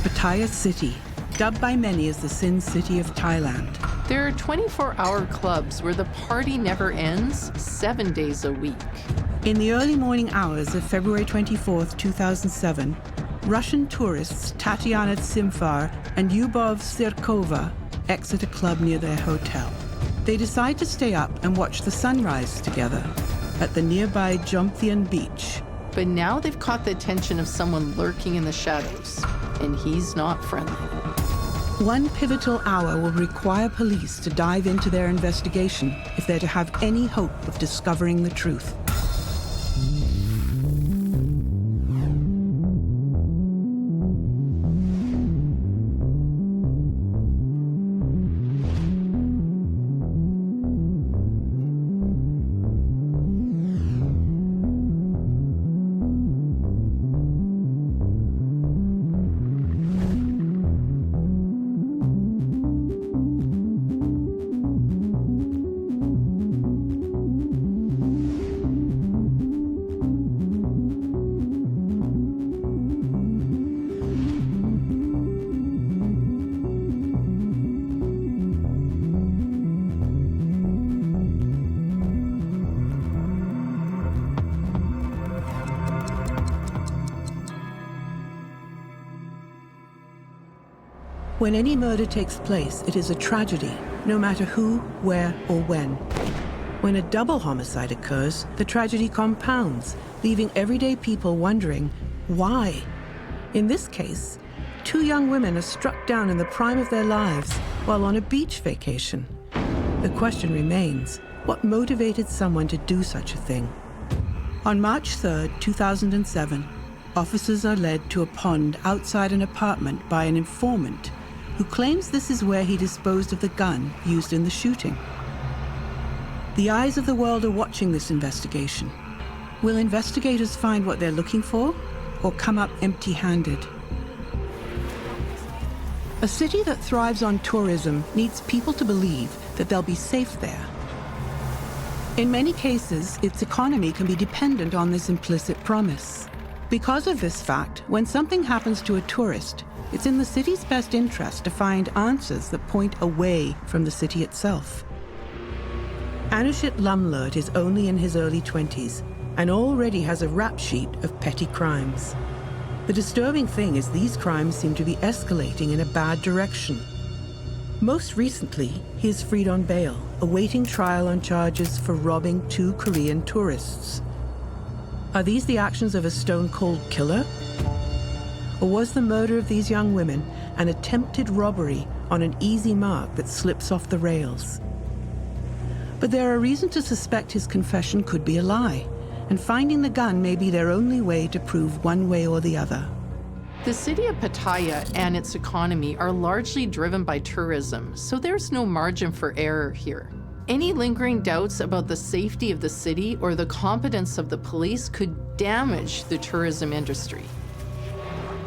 Pattaya City, dubbed by many as the Sin City of Thailand. There are 24-hour clubs where the party never ends, 7 days a week. In the early morning hours of February 24, 2007, Russian tourists Tatiana Tsimfer and Luibov Svirkova exit a club near their hotel. They decide to stay up and watch the sunrise together at the nearby Jomthian beach. But now they've caught the attention of someone lurking in the shadows, and he's not friendly. One pivotal hour will require police to dive into their investigation if they're to have any hope of discovering the truth. When any murder takes place, it is a tragedy, no matter who, where, or when. When a double homicide occurs, the tragedy compounds, leaving everyday people wondering, why? In this case, two young women are struck down in the prime of their lives while on a beach vacation. The question remains, what motivated someone to do such a thing? On March 3, 2007, officers are led to a pond outside an apartment by an informant who claims this is where he disposed of the gun used in the shooting. The eyes of the world are watching this investigation. Will investigators find what they're looking for, or come up empty-handed? A city that thrives on tourism needs people to believe that they'll be safe there. In many cases, its economy can be dependent on this implicit promise. Because of this fact, when something happens to a tourist, it's in the city's best interest to find answers that point away from the city itself. Anushit Lumlurt is only in his early 20s and already has a rap sheet of petty crimes. The disturbing thing is these crimes seem to be escalating in a bad direction. Most recently, he is freed on bail, awaiting trial on charges for robbing 2 Korean tourists. Are these the actions of a stone-cold killer? Or was the murder of these young women an attempted robbery on an easy mark that slips off the rails? But there are reasons to suspect his confession could be a lie, and finding the gun may be their only way to prove one way or the other. The city of Pattaya and its economy are largely driven by tourism, so there's no margin for error here. Any lingering doubts about the safety of the city or the competence of the police could damage the tourism industry.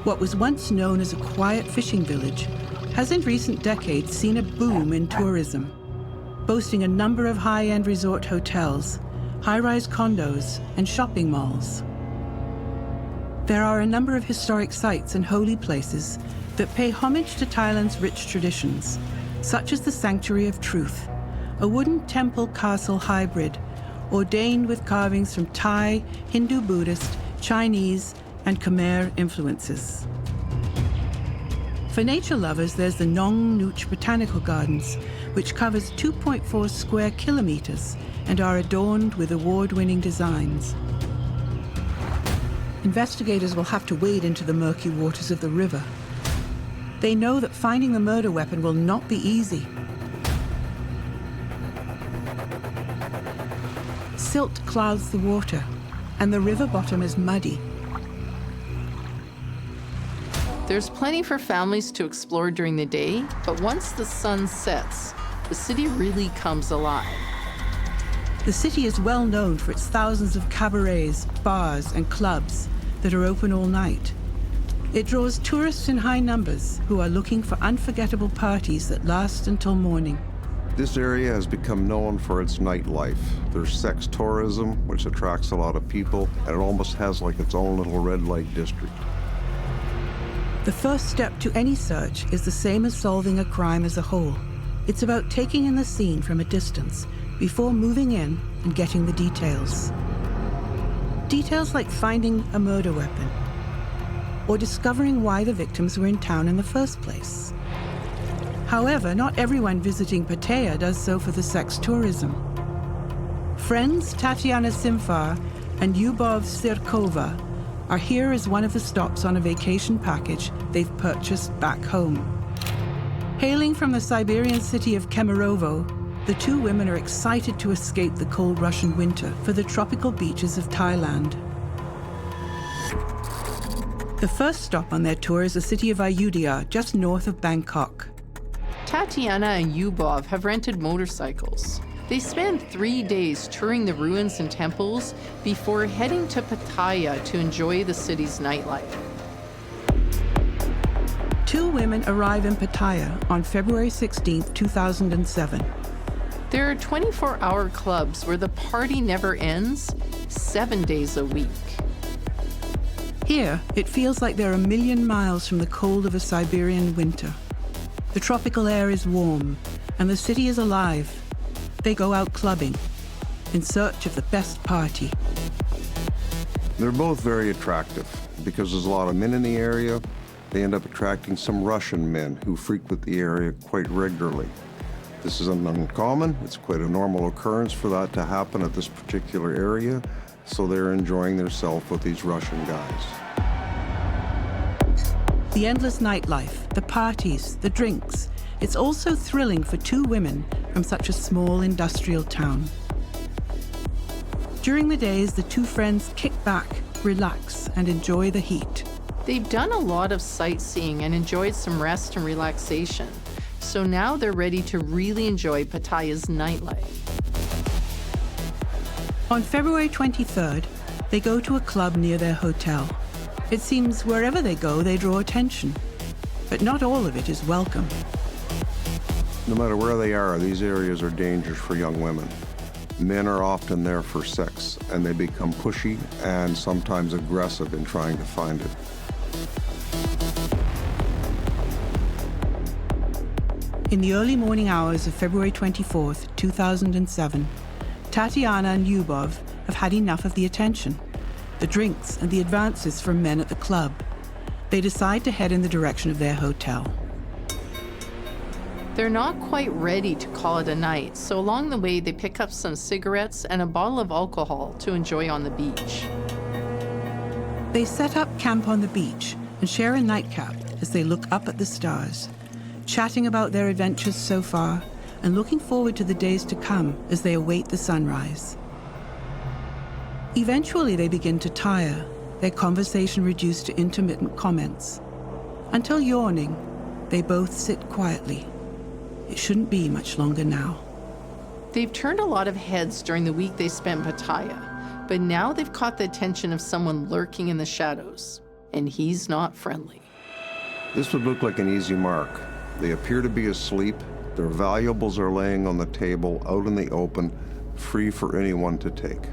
What was once known as a quiet fishing village has in recent decades seen a boom in tourism, boasting a number of high-end resort hotels, high-rise condos, and shopping malls. There are a number of historic sites and holy places that pay homage to Thailand's rich traditions, such as the Sanctuary of Truth, a wooden temple-castle hybrid, ordained with carvings from Thai, Hindu-Buddhist, Chinese, and Khmer influences. For nature lovers, there's the Nong Nooch Botanical Gardens, which covers 2.4 square kilometers and are adorned with award-winning designs. Investigators will have to wade into the murky waters of the river. They know that finding the murder weapon will not be easy. Silt clouds the water, and the river bottom is muddy. There's plenty for families to explore during the day, but once the sun sets, the city really comes alive. The city is well known for its thousands of cabarets, bars, and clubs that are open all night. It draws tourists in high numbers who are looking for unforgettable parties that last until morning. This area has become known for its nightlife. There's sex tourism, which attracts a lot of people, and it almost has like its own little red light district. The first step to any search is the same as solving a crime as a whole. It's about taking in the scene from a distance before moving in and getting the details. Details like finding a murder weapon or discovering why the victims were in town in the first place. However, not everyone visiting Pattaya does so for the sex tourism. Friends Tatiana Tsimfer and Luibov Svirkova are here as one of the stops on a vacation package they've purchased back home. Hailing from the Siberian city of Kemerovo, the two women are excited to escape the cold Russian winter for the tropical beaches of Thailand. The first stop on their tour is the city of Ayutthaya, just north of Bangkok. Tatiana and Liubov have rented motorcycles. They spend 3 days touring the ruins and temples before heading to Pattaya to enjoy the city's nightlife. Two women arrive in Pattaya on February 16, 2007. There are 24-hour clubs where the party never ends, 7 days a week. Here, it feels like they're a million miles from the cold of a Siberian winter. The tropical air is warm, and the city is alive. They go out clubbing, in search of the best party. They're both very attractive. Because there's a lot of men in the area, they end up attracting some Russian men who frequent the area quite regularly. This isn't uncommon. It's quite a normal occurrence for that to happen at this particular area, so they're enjoying themselves with these Russian guys. The endless nightlife, the parties, the drinks. It's also thrilling for two women from such a small industrial town. During the days, the two friends kick back, relax, and enjoy the heat. They've done a lot of sightseeing and enjoyed some rest and relaxation. So now they're ready to really enjoy Pattaya's nightlife. On February 23rd, they go to a club near their hotel. It seems wherever they go, they draw attention. But not all of it is welcome. No matter where they are, these areas are dangerous for young women. Men are often there for sex, and they become pushy and sometimes aggressive in trying to find it. In the early morning hours of February 24th, 2007, Tatiana and Liubov have had enough of the attention, the drinks and the advances from men at the club. They decide to head in the direction of their hotel. They're not quite ready to call it a night, so along the way they pick up some cigarettes and a bottle of alcohol to enjoy on the beach. They set up camp on the beach and share a nightcap as they look up at the stars, chatting about their adventures so far and looking forward to the days to come as they await the sunrise. Eventually they begin to tire, their conversation reduced to intermittent comments. Until yawning, they both sit quietly. It shouldn't be much longer now. They've turned a lot of heads during the week they spent in Pattaya, but now they've caught the attention of someone lurking in the shadows, and he's not friendly. This would look like an easy mark. They appear to be asleep. Their valuables are laying on the table, out in the open, free for anyone to take.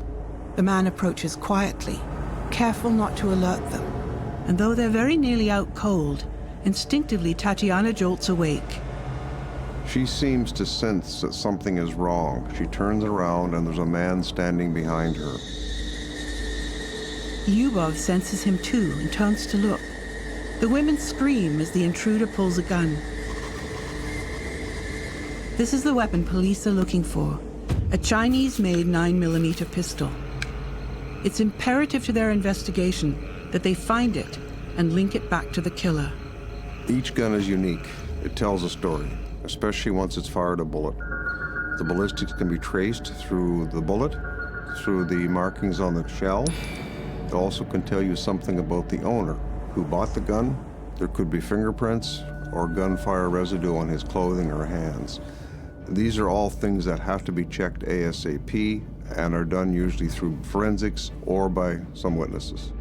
The man approaches quietly, careful not to alert them. And though they're very nearly out cold, instinctively Tatiana jolts awake. She seems to sense that something is wrong. She turns around and there's a man standing behind her. Liubov senses him too and turns to look. The women scream as the intruder pulls a gun. This is the weapon police are looking for, a Chinese-made 9mm pistol. It's imperative to their investigation that they find it and link it back to the killer. Each gun is unique. It tells a story, especially once it's fired a bullet. The ballistics can be traced through the bullet, through the markings on the shell. It also can tell you something about the owner, who bought the gun. There could be fingerprints or gunfire residue on his clothing or hands. These are all things that have to be checked ASAP and are done usually through forensics or by some witnesses.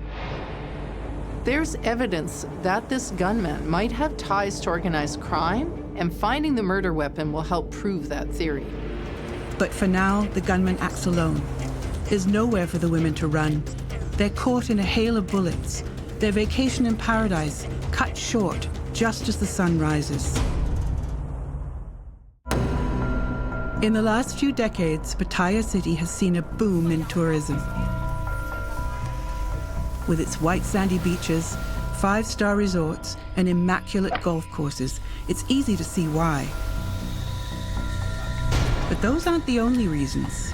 There's evidence that this gunman might have ties to organized crime, and finding the murder weapon will help prove that theory. But for now, the gunman acts alone. There's nowhere for the women to run. They're caught in a hail of bullets. Their vacation in paradise cut short just as the sun rises. In the last few decades, Pattaya City has seen a boom in tourism. With its white sandy beaches, 5-star resorts, and immaculate golf courses, it's easy to see why. But those aren't the only reasons.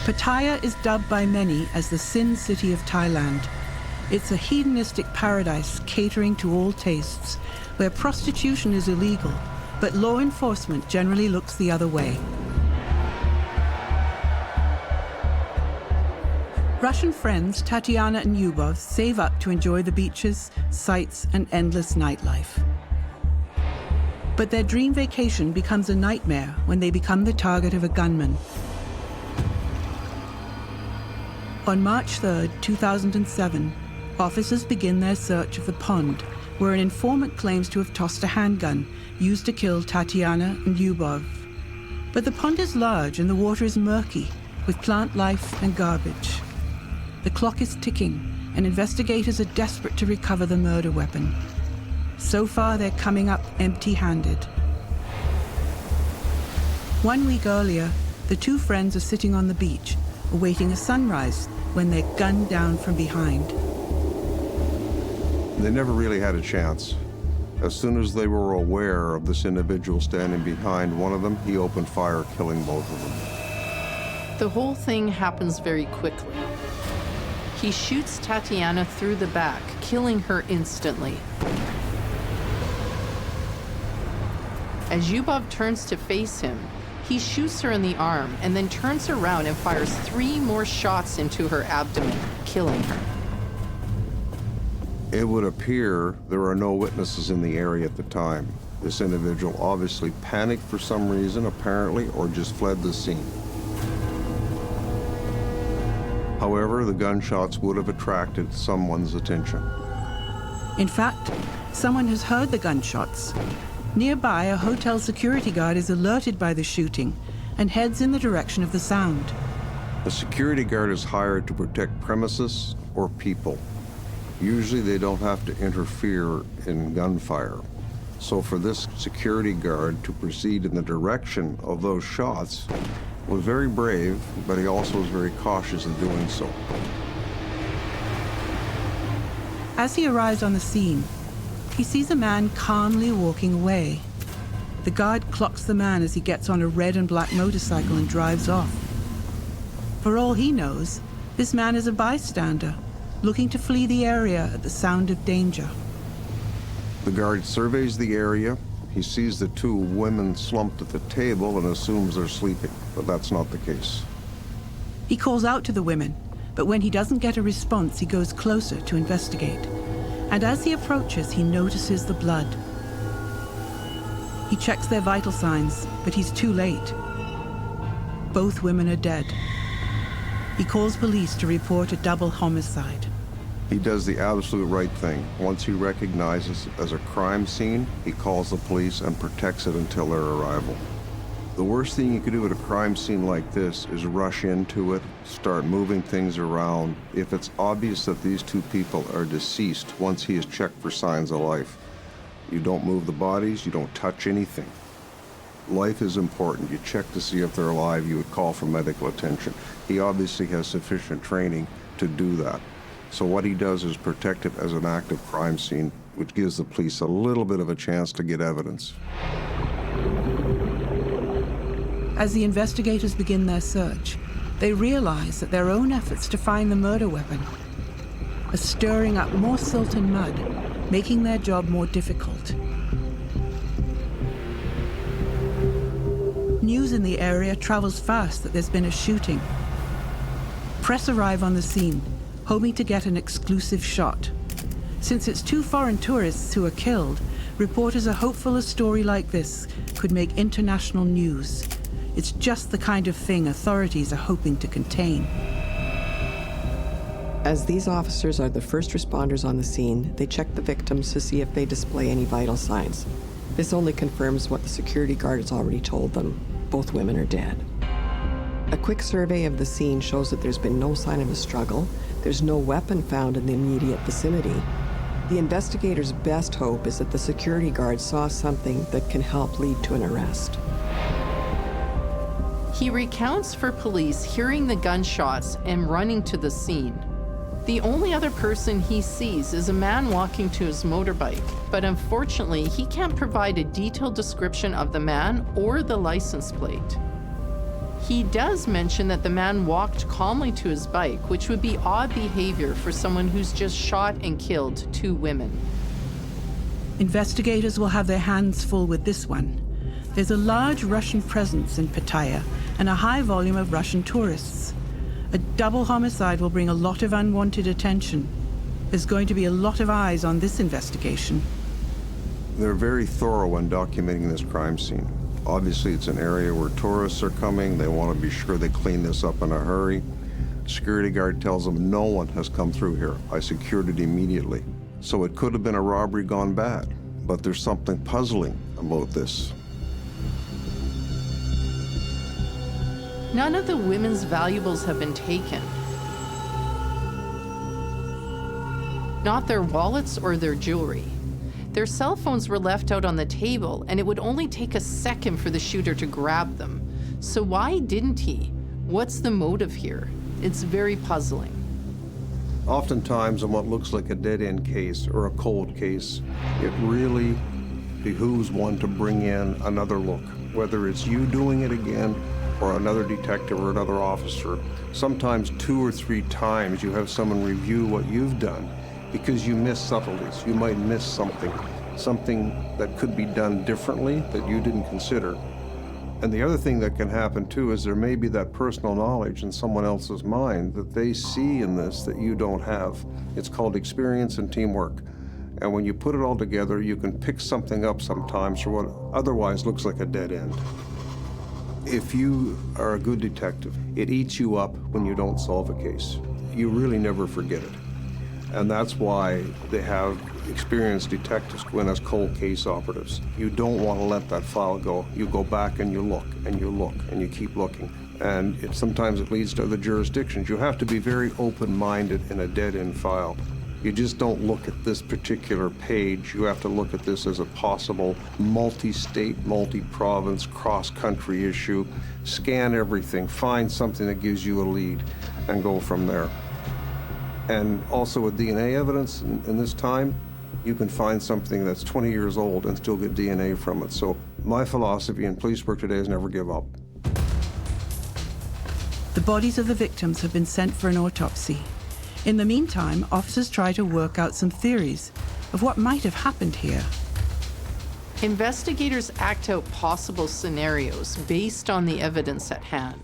Pattaya is dubbed by many as the Sin City of Thailand. It's a hedonistic paradise catering to all tastes, where prostitution is illegal, but law enforcement generally looks the other way. Russian friends Tatiana and Liubov save up to enjoy the beaches, sights, and endless nightlife. But their dream vacation becomes a nightmare when they become the target of a gunman. On March 3, 2007, officers begin their search of the pond, where an informant claims to have tossed a handgun used to kill Tatiana and Liubov. But the pond is large and the water is murky, with plant life and garbage. The clock is ticking, and investigators are desperate to recover the murder weapon. So far, they're coming up empty-handed. 1 week earlier, the two friends are sitting on the beach, awaiting a sunrise, when they're gunned down from behind. They never really had a chance. As soon as they were aware of this individual standing behind one of them, he opened fire, killing both of them. The whole thing happens very quickly. He shoots Tatiana through the back, killing her instantly. As Liubov turns to face him, he shoots her in the arm and then turns around and fires 3 more shots into her abdomen, killing her. It would appear there are no witnesses in the area at the time. This individual obviously panicked for some reason, apparently, or just fled the scene. However, the gunshots would have attracted someone's attention. In fact, someone has heard the gunshots. Nearby, a hotel security guard is alerted by the shooting and heads in the direction of the sound. A security guard is hired to protect premises or people. Usually they don't have to interfere in gunfire. So for this security guard to proceed in the direction of those shots was very brave, but he also was very cautious in doing so. As he arrives on the scene, he sees a man calmly walking away. The guard clocks the man as he gets on a red and black motorcycle and drives off. For all he knows, this man is a bystander, looking to flee the area at the sound of danger. The guard surveys the area. He sees the two women slumped at the table and assumes they're sleeping, but that's not the case. He calls out to the women, but when he doesn't get a response, he goes closer to investigate. And as he approaches, he notices the blood. He checks their vital signs, but he's too late. Both women are dead. He calls police to report a double homicide. He does the absolute right thing. Once he recognizes it as a crime scene, he calls the police and protects it until their arrival. The worst thing you could do at a crime scene like this is rush into it, start moving things around. If it's obvious that these two people are deceased, once he has checked for signs of life, you don't move the bodies, you don't touch anything. Life is important. You check to see if they're alive, you would call for medical attention. He obviously has sufficient training to do that. So what he does is protect it as an active crime scene, which gives the police a little bit of a chance to get evidence. As the investigators begin their search, they realize that their own efforts to find the murder weapon are stirring up more silt and mud, making their job more difficult. News in the area travels fast that there's been a shooting. Press arrive on the scene, hoping to get an exclusive shot. Since it's 2 foreign tourists who are killed, reporters are hopeful a story like this could make international news. It's just the kind of thing authorities are hoping to contain. As these officers are the first responders on the scene, they check the victims to see if they display any vital signs. This only confirms what the security guard has already told them. Both women are dead. A quick survey of the scene shows that there's been no sign of a struggle. There's no weapon found in the immediate vicinity. The investigators' best hope is that the security guard saw something that can help lead to an arrest. He recounts for police hearing the gunshots and running to the scene. The only other person he sees is a man walking to his motorbike, but unfortunately, he can't provide a detailed description of the man or the license plate. He does mention that the man walked calmly to his bike, which would be odd behavior for someone who's just shot and killed 2 women. Investigators will have their hands full with this one. There's a large Russian presence in Pattaya and a high volume of Russian tourists. A double homicide will bring a lot of unwanted attention. There's going to be a lot of eyes on this investigation. They're very thorough when documenting this crime scene. Obviously, it's an area where tourists are coming. They want to be sure they clean this up in a hurry. Security guard tells them no one has come through here. I secured it immediately. So it could have been a robbery gone bad, but there's something puzzling about this. None of the women's valuables have been taken. Not their wallets or their jewelry. Their cell phones were left out on the table, and it would only take a second for the shooter to grab them. So why didn't he? What's the motive here? It's very puzzling. Oftentimes, in what looks like a dead-end case or a cold case, it really behooves one to bring in another look, whether it's you doing it again or another detective or another officer. Sometimes 2 or 3 times you have someone review what you've done because you miss subtleties. You might miss something that could be done differently that you didn't consider. And the other thing that can happen too is there may be that personal knowledge in someone else's mind that they see in this that you don't have. It's called experience and teamwork. And when you put it all together, you can pick something up sometimes for what otherwise looks like a dead end. If you are a good detective, it eats you up when you don't solve a case. You really never forget it. And that's why they have experienced detectives go in as cold case operatives. You don't want to let that file go. You go back and you look and you look and you keep looking. And sometimes it leads to other jurisdictions. You have to be very open-minded in a dead-end file. You just don't look at this particular page. You have to look at this as a possible multi-state, multi-province, cross-country issue. Scan everything, find something that gives you a lead, and go from there. And also with DNA evidence in this time, you can find something that's 20 years old and still get DNA from it. So my philosophy in police work today is never give up. The bodies of the victims have been sent for an autopsy. In the meantime, officers try to work out some theories of what might have happened here. Investigators act out possible scenarios based on the evidence at hand.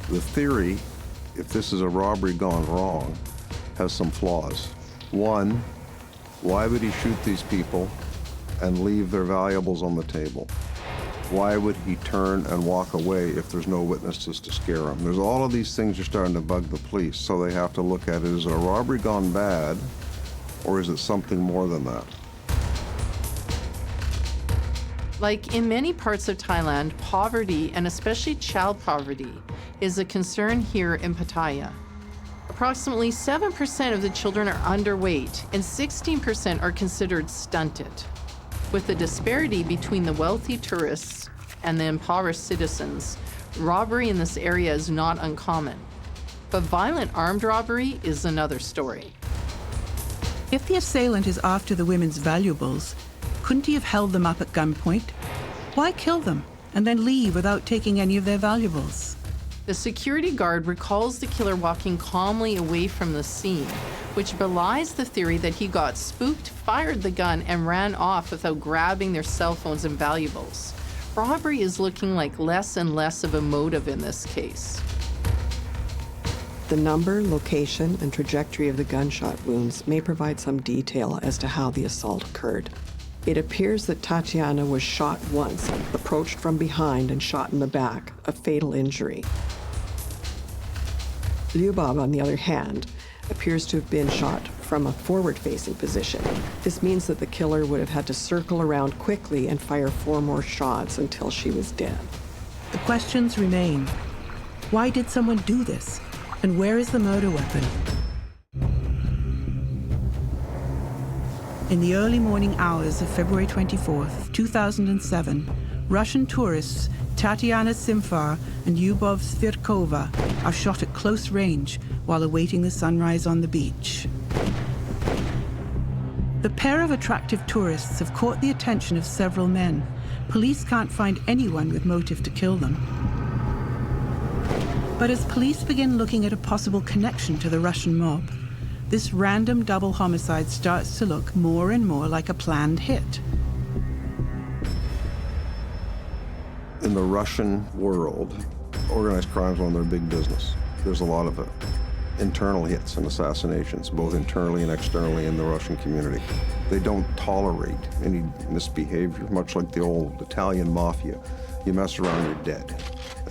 The theory, if this is a robbery gone wrong, has some flaws. One, why would he shoot these people and leave their valuables on the table? Why would he turn and walk away if there's no witnesses to scare him? There's all of these things are starting to bug the police, so they have to look at it. Is it a robbery gone bad, or is it something more than that? Like in many parts of Thailand, poverty, and especially child poverty, is a concern here in Pattaya. Approximately 7% of the children are underweight, and 16% are considered stunted. With the disparity between the wealthy tourists and the impoverished citizens, robbery in this area is not uncommon. But violent armed robbery is another story. If the assailant is after the women's valuables, couldn't he have held them up at gunpoint? Why kill them and then leave without taking any of their valuables? The security guard recalls the killer walking calmly away from the scene, which belies the theory that he got spooked, fired the gun, and ran off without grabbing their cell phones and valuables. Robbery is looking like less and less of a motive in this case. The number, location, and trajectory of the gunshot wounds may provide some detail as to how the assault occurred. It appears that Tatiana was shot once, approached from behind and shot in the back, a fatal injury. Luibov, on the other hand, appears to have been shot from a forward-facing position. This means that the killer would have had to circle around quickly and fire 4 more shots until she was dead. The questions remain. Why did someone do this? And where is the murder weapon? In the early morning hours of February 24th, 2007, Russian tourists Tatiana Tsimfer and Liubov Svirkova are shot at close range while awaiting the sunrise on the beach. The pair of attractive tourists have caught the attention of several men. Police can't find anyone with motive to kill them. But as police begin looking at a possible connection to the Russian mob, this random double homicide starts to look more and more like a planned hit. In the Russian world, organized crime is one of their big business. There's a lot of internal hits and assassinations, both internally and externally in the Russian community. They don't tolerate any misbehavior, much like the old Italian mafia. You mess around, you're dead.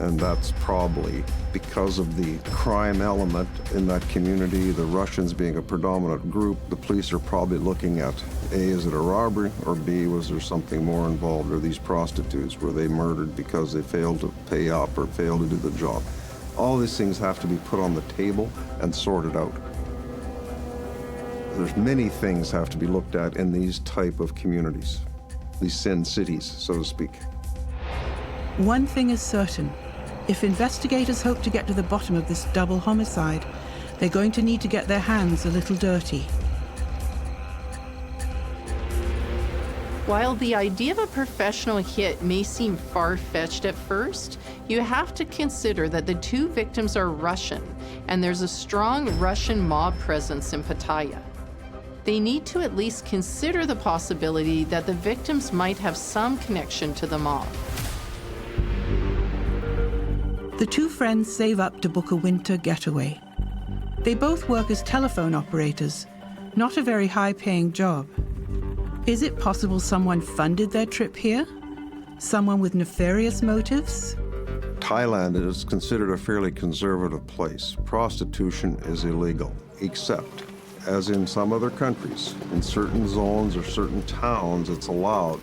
And that's probably because of the crime element in that community, the Russians being a predominant group. The police are probably looking at, A, is it a robbery, or B, was there something more involved? Or these prostitutes, were they murdered because they failed to pay up or failed to do the job? All these things have to be put on the table and sorted out. There's many things have to be looked at in these type of communities, these sin cities, so to speak. One thing is certain. If investigators hope to get to the bottom of this double homicide, they're going to need to get their hands a little dirty. While the idea of a professional hit may seem far-fetched at first, you have to consider that the two victims are Russian, and there's a strong Russian mob presence in Pattaya. They need to at least consider the possibility that the victims might have some connection to the mob. The two friends save up to book a winter getaway. They both work as telephone operators, not a very high-paying job. Is it possible someone funded their trip here? Someone with nefarious motives? Thailand is considered a fairly conservative place. Prostitution is illegal, except, as in some other countries, in certain zones or certain towns it's allowed.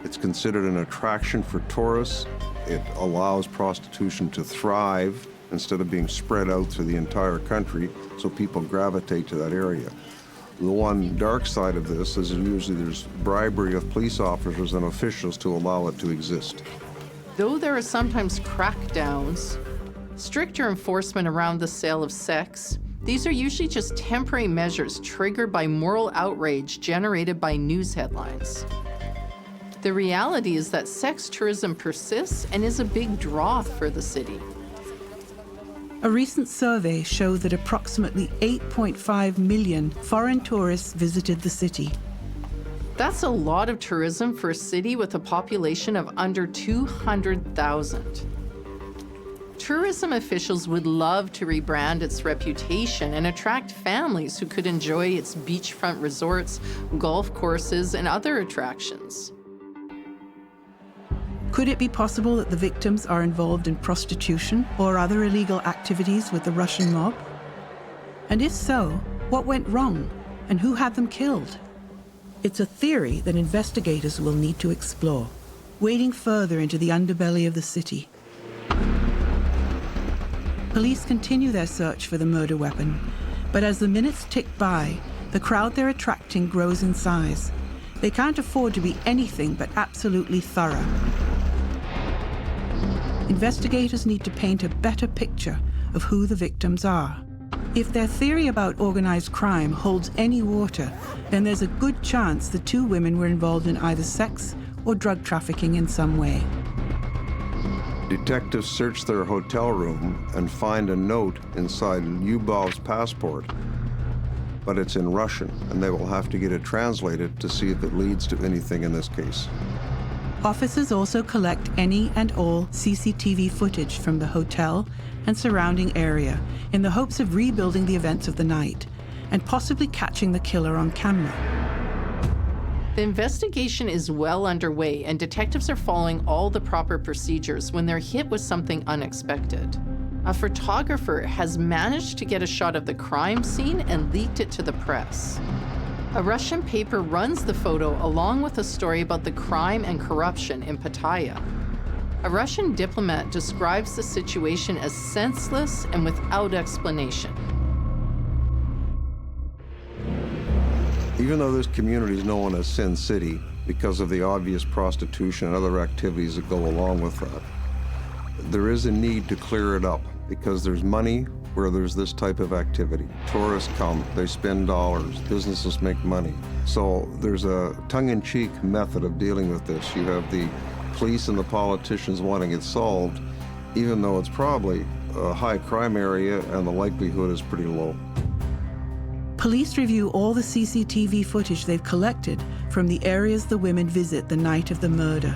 It's considered an attraction for tourists. It allows prostitution to thrive instead of being spread out through the entire country, so people gravitate to that area. The one dark side of this is usually there's bribery of police officers and officials to allow it to exist. Though there are sometimes crackdowns, stricter enforcement around the sale of sex, these are usually just temporary measures triggered by moral outrage generated by news headlines. The reality is that sex tourism persists and is a big draw for the city. A recent survey showed that approximately 8.5 million foreign tourists visited the city. That's a lot of tourism for a city with a population of under 200,000. Tourism officials would love to rebrand its reputation and attract families who could enjoy its beachfront resorts, golf courses, and other attractions. Could it be possible that the victims are involved in prostitution or other illegal activities with the Russian mob? And if so, what went wrong and who had them killed? It's a theory that investigators will need to explore, wading further into the underbelly of the city. Police continue their search for the murder weapon, but as the minutes tick by, the crowd they're attracting grows in size. They can't afford to be anything but absolutely thorough. Investigators need to paint a better picture of who the victims are. If their theory about organized crime holds any water, then there's a good chance the two women were involved in either sex or drug trafficking in some way. Detectives search their hotel room and find a note inside Liubov's passport, but it's in Russian, and they will have to get it translated to see if it leads to anything in this case. Officers also collect any and all CCTV footage from the hotel and surrounding area in the hopes of rebuilding the events of the night and possibly catching the killer on camera. The investigation is well underway and detectives are following all the proper procedures when they're hit with something unexpected. A photographer has managed to get a shot of the crime scene and leaked it to the press. A Russian paper runs the photo along with a story about the crime and corruption in Pattaya. A Russian diplomat describes the situation as senseless and without explanation. Even though this community is known as Sin City because of the obvious prostitution and other activities that go along with that, there is a need to clear it up because there's money where there's this type of activity. Tourists come, they spend dollars, businesses make money. So there's a tongue-in-cheek method of dealing with this. You have the police and the politicians wanting it solved, even though it's probably a high crime area and the likelihood is pretty low. Police review all the CCTV footage they've collected from the areas the women visit the night of the murder.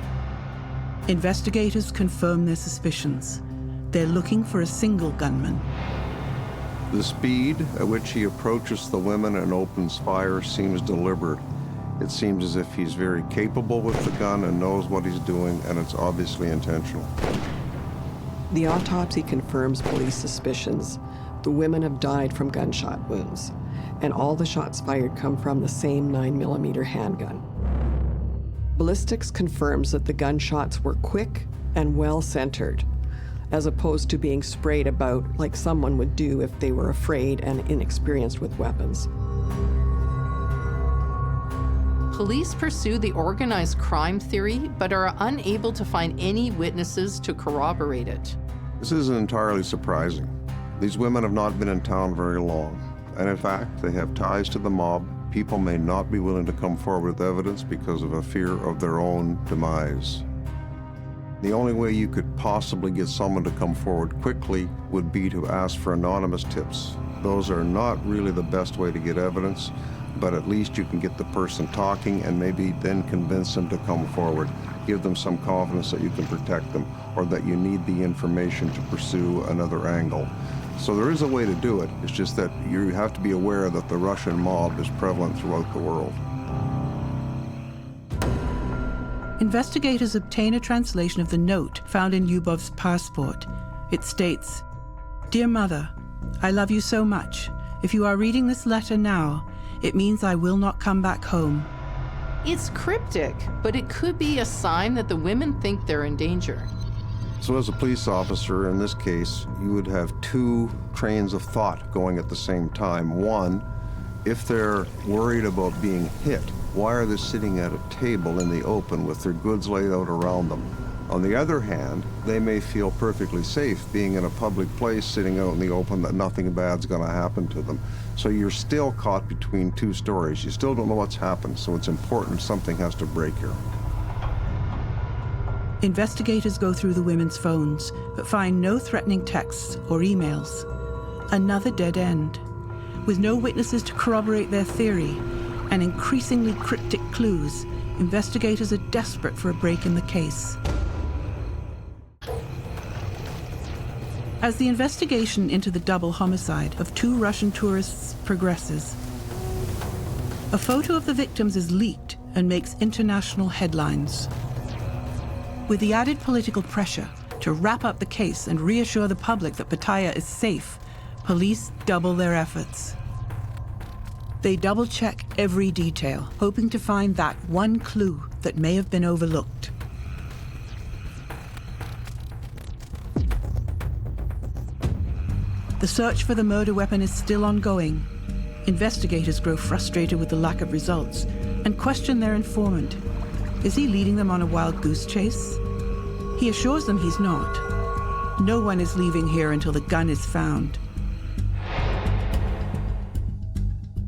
Investigators confirm their suspicions. They're looking for a single gunman. The speed at which he approaches the women and opens fire seems deliberate. It seems as if he's very capable with the gun and knows what he's doing, and it's obviously intentional. The autopsy confirms police suspicions. The women have died from gunshot wounds, and all the shots fired come from the same 9mm handgun. Ballistics confirms that the gunshots were quick and well-centered, as opposed to being sprayed about like someone would do if they were afraid and inexperienced with weapons. Police pursue the organized crime theory, but are unable to find any witnesses to corroborate it. This isn't entirely surprising. These women have not been in town very long, and in fact, they have ties to the mob. People may not be willing to come forward with evidence because of a fear of their own demise. The only way you could possibly get someone to come forward quickly would be to ask for anonymous tips. Those are not really the best way to get evidence, but at least you can get the person talking and maybe then convince them to come forward. Give them some confidence that you can protect them or that you need the information to pursue another angle. So there is a way to do it. It's just that you have to be aware that the Russian mob is prevalent throughout the world. Investigators obtain a translation of the note found in Liubov's passport. It states, "Dear Mother, I love you so much. If you are reading this letter now, it means I will not come back home." It's cryptic, but it could be a sign that the women think they're in danger. So as a police officer, in this case, you would have two trains of thought going at the same time. One, if they're worried about being hit, why are they sitting at a table in the open with their goods laid out around them? On the other hand, they may feel perfectly safe being in a public place, sitting out in the open, that nothing bad's going to happen to them. So you're still caught between two stories. You still don't know what's happened, so it's important something has to break here. Investigators go through the women's phones, but find no threatening texts or emails. Another dead end. With no witnesses to corroborate their theory and increasingly cryptic clues, investigators are desperate for a break in the case. As the investigation into the double homicide of two Russian tourists progresses, a photo of the victims is leaked and makes international headlines. With the added political pressure to wrap up the case and reassure the public that Pattaya is safe, police double their efforts. They double-check every detail, hoping to find that one clue that may have been overlooked. The search for the murder weapon is still ongoing. Investigators grow frustrated with the lack of results and question their informant. Is he leading them on a wild goose chase? He assures them he's not. No one is leaving here until the gun is found.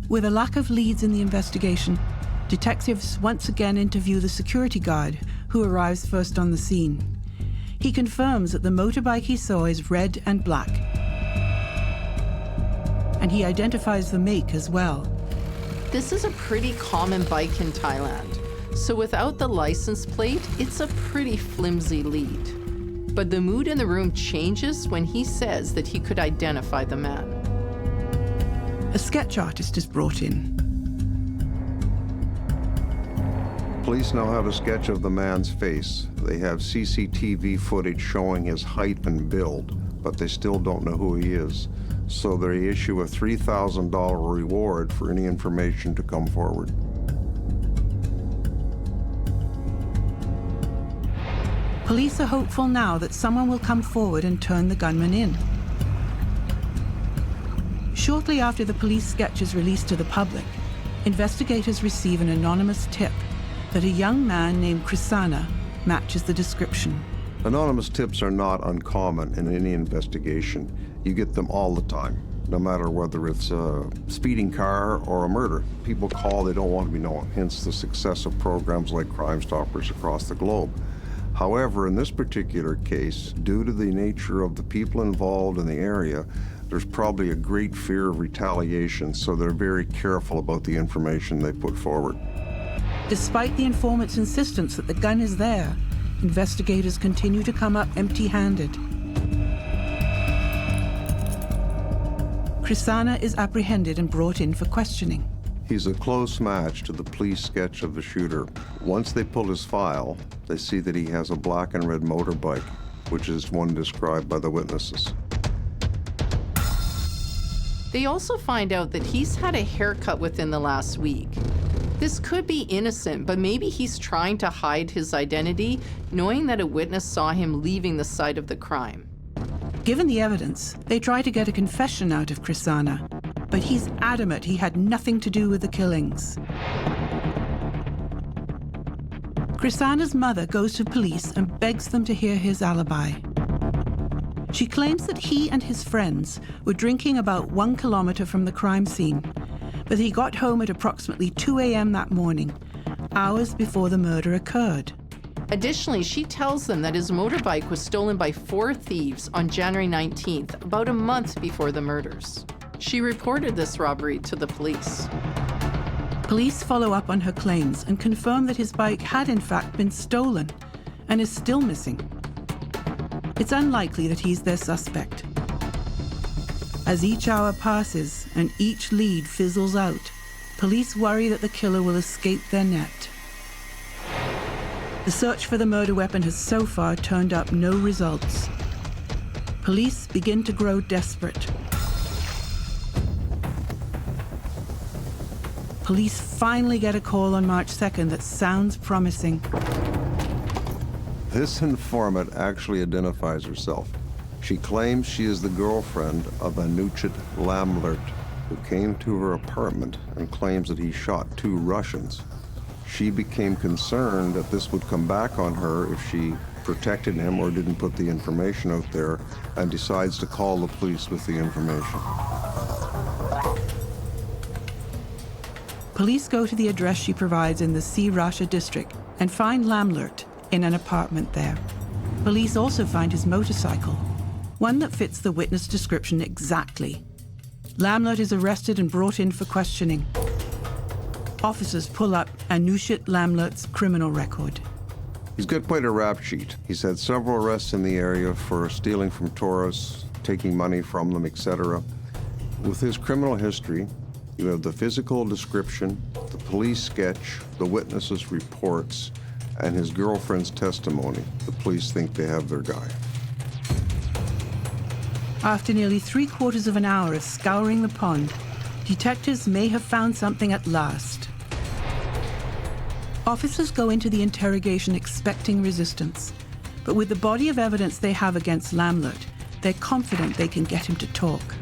With a lack of leads in the investigation, detectives once again interview the security guard who arrives first on the scene. He confirms that the motorbike he saw is red and black, and he identifies the make as well. This is a pretty common bike in Thailand, so without the license plate, it's a pretty flimsy lead. But the mood in the room changes when he says that he could identify the man. A sketch artist is brought in. Police now have a sketch of the man's face. They have CCTV footage showing his height and build, but they still don't know who he is. So they issue a $3,000 reward for any information to come forward. Police are hopeful now that someone will come forward and turn the gunman in. Shortly after the police sketch is released to the public, investigators receive an anonymous tip that a young man named Krišāņa matches the description. Anonymous tips are not uncommon in any investigation. You get them all the time, no matter whether it's a speeding car or a murder. People call, they don't want to be known, hence the success of programs like Crime Stoppers across the globe. However, in this particular case, due to the nature of the people involved in the area, there's probably a great fear of retaliation, so they're very careful about the information they put forward. Despite the informant's insistence that the gun is there, investigators continue to come up empty-handed. Krišāņa is apprehended and brought in for questioning. He's a close match to the police sketch of the shooter. Once they pull his file, they see that he has a black and red motorbike, which is one described by the witnesses. They also find out that he's had a haircut within the last week. This could be innocent, but maybe he's trying to hide his identity, knowing that a witness saw him leaving the site of the crime. Given the evidence, they try to get a confession out of Krišāņa, but he's adamant he had nothing to do with the killings. Krišāņa's mother goes to police and begs them to hear his alibi. She claims that he and his friends were drinking about 1 kilometer from the crime scene, but he got home at approximately 2 a.m. that morning, hours before the murder occurred. Additionally, she tells them that his motorbike was stolen by 4 thieves on January 19th, about a month before the murders. She reported this robbery to the police. Police follow up on her claims and confirm that his bike had in fact been stolen and is still missing. It's unlikely that he's their suspect. As each hour passes and each lead fizzles out, police worry that the killer will escape their net. The search for the murder weapon has so far turned up no results. Police begin to grow desperate. Police finally get a call on March 2nd that sounds promising. This informant actually identifies herself. She claims she is the girlfriend of Anuchet Lamlert, who came to her apartment and claims that he shot 2 Russians. She became concerned that this would come back on her if she protected him or didn't put the information out there, and decides to call the police with the information. Police go to the address she provides in the Russia district and find Lamlert in an apartment there. Police also find his motorcycle, one that fits the witness description exactly. Lamlert is arrested and brought in for questioning. Officers pull up Anuchet Lamlert's criminal record. He's got quite a rap sheet. He's had several arrests in the area for stealing from tourists, taking money from them, etc. With his criminal history, you have the physical description, the police sketch, the witnesses' reports, and his girlfriend's testimony. The police think they have their guy. After nearly 3/4 of an hour of scouring the pond, detectives may have found something at last. Officers go into the interrogation expecting resistance, but with the body of evidence they have against Lamlert, they're confident they can get him to talk.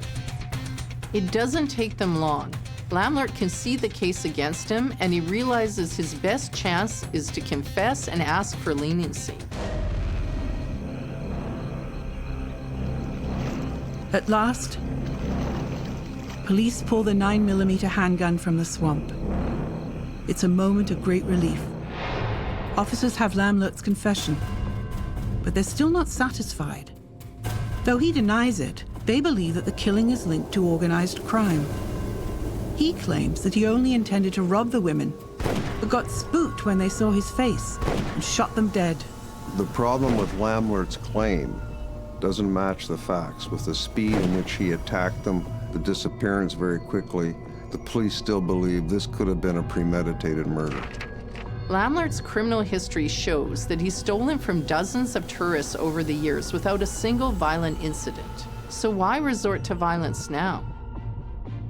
It doesn't take them long. Lamlert can see the case against him, and he realizes his best chance is to confess and ask for leniency. At last, police pull the 9mm handgun from the swamp. It's a moment of great relief. Officers have Lamlert's confession, but they're still not satisfied. Though he denies it, they believe that the killing is linked to organized crime. He claims that he only intended to rob the women, but got spooked when they saw his face and shot them dead. The problem with Lamlert's claim doesn't match the facts. With the speed in which he attacked them, the disappearance very quickly, the police still believe this could have been a premeditated murder. Lamlert's criminal history shows that he's stolen from dozens of tourists over the years without a single violent incident. So why resort to violence now?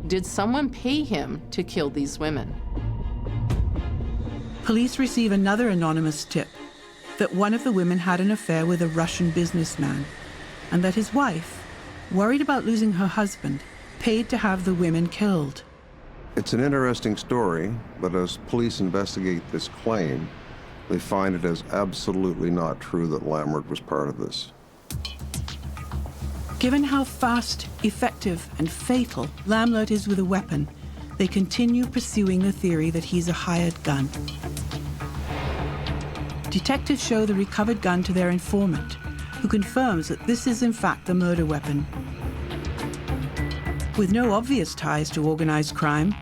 Did someone pay him to kill these women? Police receive another anonymous tip that one of the women had an affair with a Russian businessman, and that his wife, worried about losing her husband, paid to have the women killed. It's an interesting story, but as police investigate this claim, they find it as absolutely not true that Lambert was part of this. Given how fast, effective, and fatal Lambert is with a weapon, they continue pursuing the theory that he's a hired gun. Detectives show the recovered gun to their informant, who confirms that this is in fact the murder weapon. With no obvious ties to organized crime,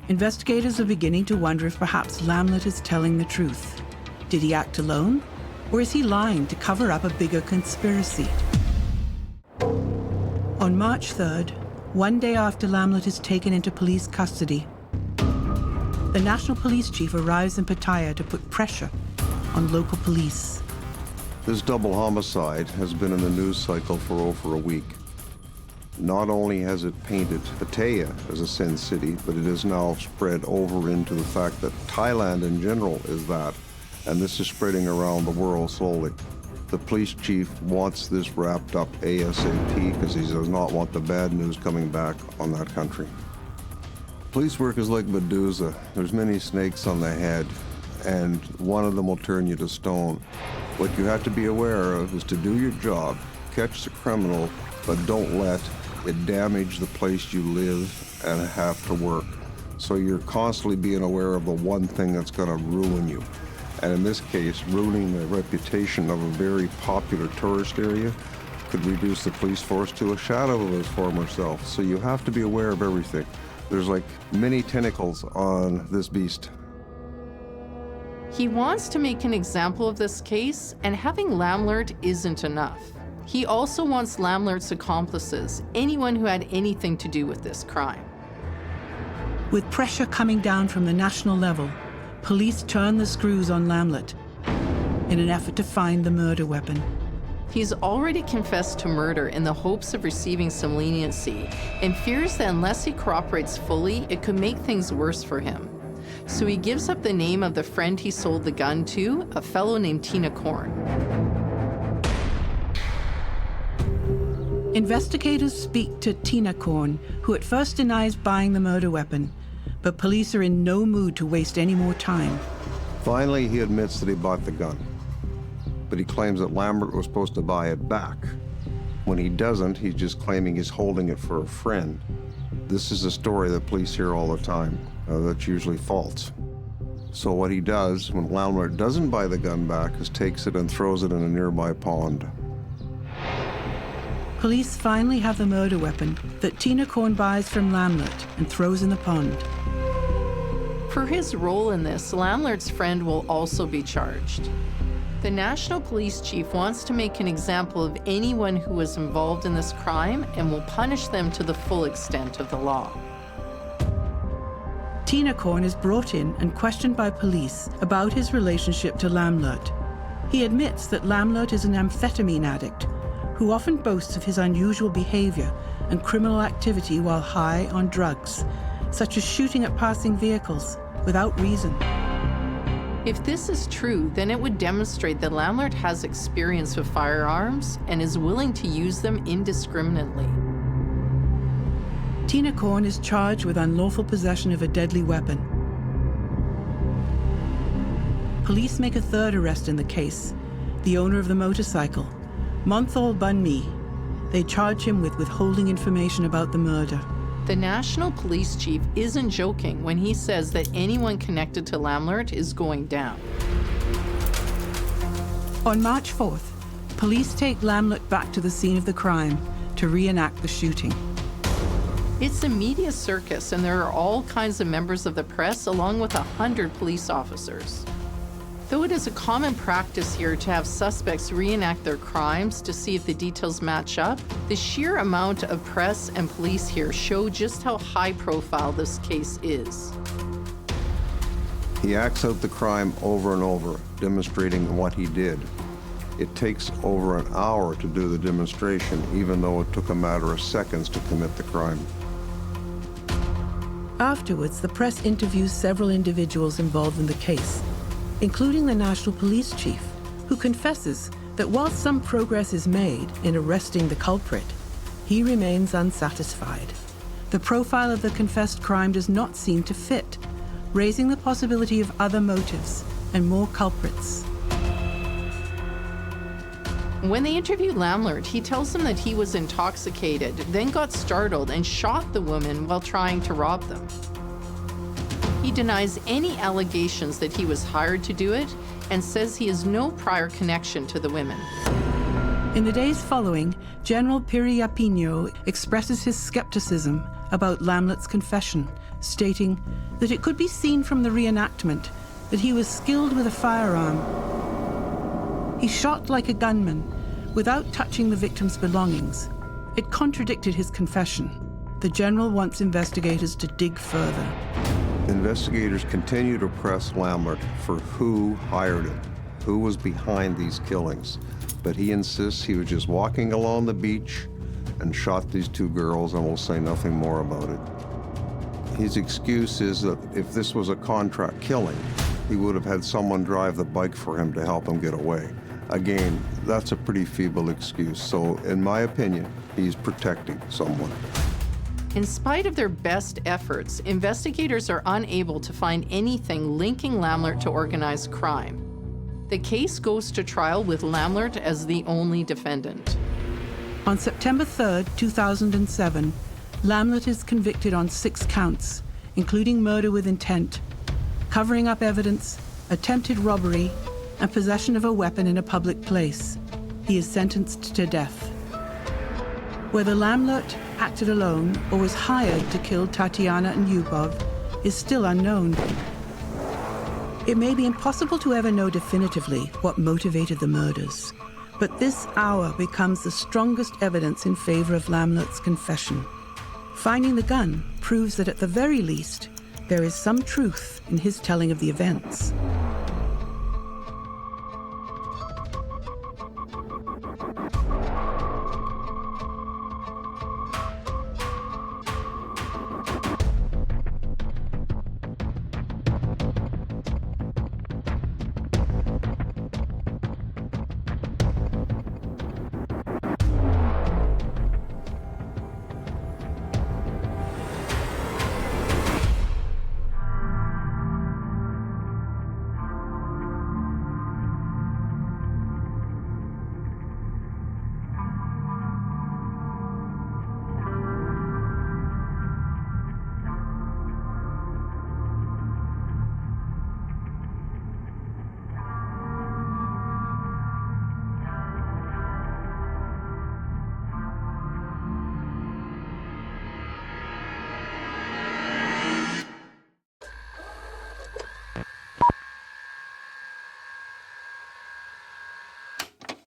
investigators are beginning to wonder if perhaps Lambert is telling the truth. Did he act alone, or is he lying to cover up a bigger conspiracy? On March 3rd, one day after Lambert is taken into police custody, the National Police Chief arrives in Pattaya to put pressure on local police. This double homicide has been in the news cycle for over a week. Not only has it painted Pattaya as a sin city, but it has now spread over into the fact that Thailand in general is that, and this is spreading around the world slowly. The police chief wants this wrapped up ASAP because he does not want the bad news coming back on that country. Police work is like Medusa. There's many snakes on the head, and one of them will turn you to stone. What you have to be aware of is to do your job, catch the criminal, but don't let it damage the place you live and have to work. So you're constantly being aware of the one thing that's going to ruin you. And in this case, ruining the reputation of a very popular tourist area could reduce the police force to a shadow of its former self. So you have to be aware of everything. There's like many tentacles on this beast. He wants to make an example of this case, and having Lambert isn't enough. He also wants Lambert's accomplices, anyone who had anything to do with this crime. With pressure coming down from the national level, police turn the screws on Lambert in an effort to find the murder weapon. He's already confessed to murder in the hopes of receiving some leniency, and fears that unless he cooperates fully, it could make things worse for him. So he gives up the name of the friend he sold the gun to, a fellow named Tina Korn. Investigators speak to Tina Korn, who at first denies buying the murder weapon, but police are in no mood to waste any more time. Finally, he admits that he bought the gun, but he claims that Lambert was supposed to buy it back. When he doesn't, he's just claiming he's holding it for a friend. This is a story that police hear all the time. That's usually false. So what he does when Lambert doesn't buy the gun back is takes it and throws it in a nearby pond. Police finally have the murder weapon that Tina Korn buys from Lambert and throws in the pond. For his role in this, Lambert's friend will also be charged. The National Police Chief wants to make an example of anyone who was involved in this crime and will punish them to the full extent of the law. Tina Korn is brought in and questioned by police about his relationship to Lambert. He admits that Lambert is an amphetamine addict who often boasts of his unusual behavior and criminal activity while high on drugs, such as shooting at passing vehicles without reason. If this is true, then it would demonstrate that Lambert has experience with firearms and is willing to use them indiscriminately. Tina Korn is charged with unlawful possession of a deadly weapon. Police make a third arrest in the case, the owner of the motorcycle, Monthol Bunmi. They charge him with withholding information about the murder. The National Police Chief isn't joking when he says that anyone connected to Lambert is going down. On March 4th, police take Lambert back to the scene of the crime to reenact the shooting. It's a media circus, and there are all kinds of members of the press along with 100 police officers. Though it is a common practice here to have suspects reenact their crimes to see if the details match up, the sheer amount of press and police here show just how high profile this case is. He acts out the crime over and over, demonstrating what he did. It takes over an hour to do the demonstration, even though it took a matter of seconds to commit the crime. Afterwards, the press interviews several individuals involved in the case, including the National Police Chief, who confesses that while some progress is made in arresting the culprit, he remains unsatisfied. The profile of the confessed crime does not seem to fit, raising the possibility of other motives and more culprits. When they interview Lamlert, he tells them that he was intoxicated, then got startled and shot the women while trying to rob them. He denies any allegations that he was hired to do it and says he has no prior connection to the women. In the days following, General Piriapino expresses his skepticism about Lamlert's confession, stating that it could be seen from the reenactment that he was skilled with a firearm. He shot like a gunman without touching the victim's belongings. It contradicted his confession. The general wants investigators to dig further. Investigators continue to press Lamlert for who hired him, who was behind these killings. But he insists he was just walking along the beach and shot these two girls and will say nothing more about it. His excuse is that if this was a contract killing, he would have had someone drive the bike for him to help him get away. Again, that's a pretty feeble excuse. So in my opinion, he's protecting someone. In spite of their best efforts, investigators are unable to find anything linking Lamlert to organized crime. The case goes to trial with Lamlert as the only defendant. On September 3, 2007, Lamlert is convicted on 6 counts, including murder with intent, covering up evidence, attempted robbery, and possession of a weapon in a public place. He is sentenced to death. Whether Lamlert acted alone or was hired to kill Tatiana and Liubov is still unknown. It may be impossible to ever know definitively what motivated the murders, but this hour becomes the strongest evidence in favor of Lamlert's confession. Finding the gun proves that at the very least, there is some truth in his telling of the events.